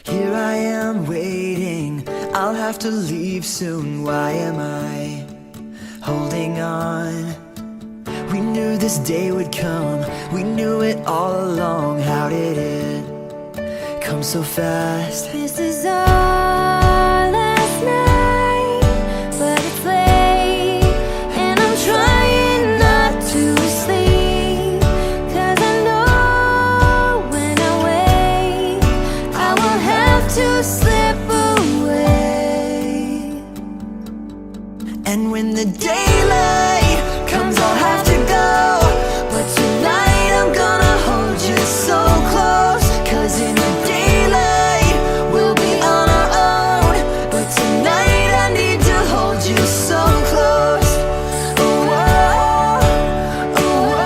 Here I am waiting, I'll have to leave soon. Why am I holding on? We knew this day would come, we knew it all along. How did it come so fast? This is our last night, but it's late, and I'm trying not to sleep, 'cause I know when I wake, I will have to slip away. And when the daylight comes, I'll have to go, but tonight I'm gonna hold you so close. 'Cause in the daylight we'll be on our own, but tonight I need to hold you so close. Oh, oh, oh, oh,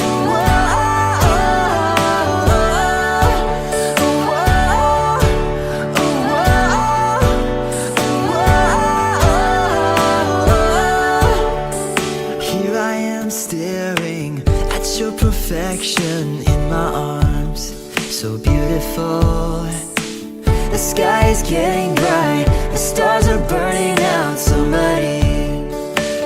oh, oh. Here I am staring at your perfection in my arms, so beautiful. The sky is getting bright, the stars are burning out. Somebody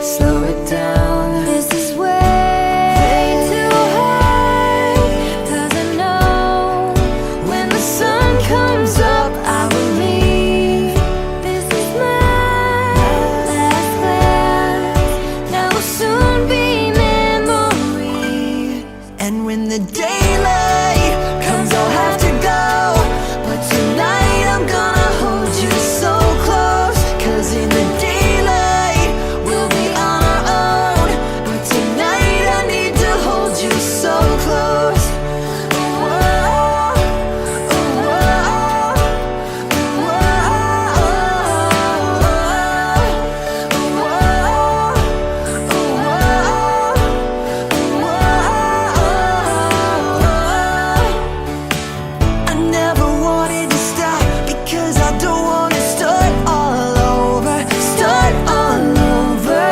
slow it down. This is way too high, 'cause I know when the sun comes up, I will leave. This is my last glance, now will soon be memory. And when the daylight comes, I'll have to go, but tonight I'm gonna hold you so close. 'Cause in the daylight we'll be on our own, but tonight I need to hold you so close. Oh, oh, oh, I never wanted to stop, because I don't want to start all over. Start all over.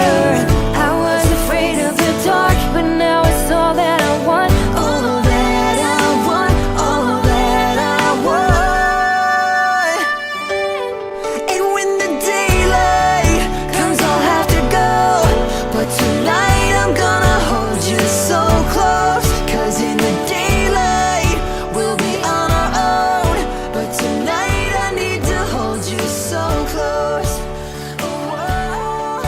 I was afraid of the dark, but now it's all that I want. All that I want, all that I want. And when the daylight comes, I'll have to go, but tonight I'm gonna hold you so close. 'Cause in the daylight we'll be on our own, but tonight I need to hold you so close. Oh, oh,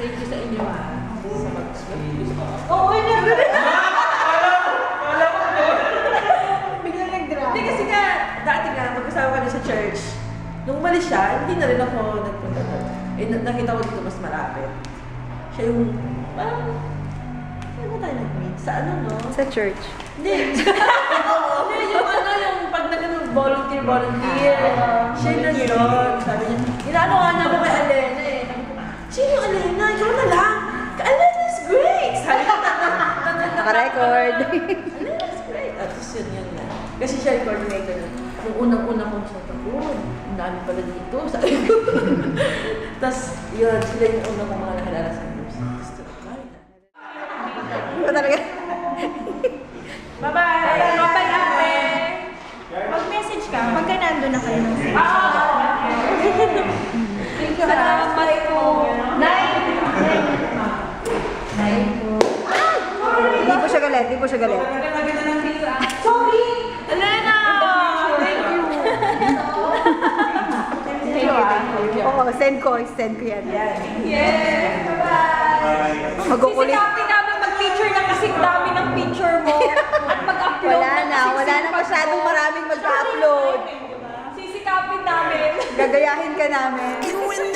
Thank you sa inyo sa mag-swim. Oo, never. Biglang nag-drama. Hindi kasi nga, dati nga, mag-kasama kami sa church. Nung umalis siya, hindi na rin ako nagpunta doon. Eh, nakita ko dito mas malapit. Siya yung, parang, saan ba tayo nag-meet? Sa ano, no? Sa church. Hindi. Hindi, yung ano, yung pag volunteer. Siya yung nandun. Sabi niya, inaano nga na ako kay Alena eh. Sabi ko, sino yung Alena? Ikaw na lang. Alena's great! Sabi ko, Naka-record. Alena's great. At tapos yun na. Kasi siya yung coordinator nun. Yung unang-una kong sa taon, ang dami pala dito. Sabi ko. Tapos yun, sila yung unang kong mga nakalala sa groups. Tapos tumakay na. Ito talaga. Bye-bye! Bye-bye, ate! Mag-message ka pagka nandun na kayo ng Thank you, Salamat po. Hindi po siya galit, hindi po siya galit. Sorry! Elena! Thank you! Thank you. Oo, send ko yan. Yes! Bye-bye! Magukulit. Sisikapin namin mag-picture na kasing dami ng picture mo at mag-upload Wala na masyadong maraming mag-upload. Sisikapin namin. Gagayahin ka namin. and when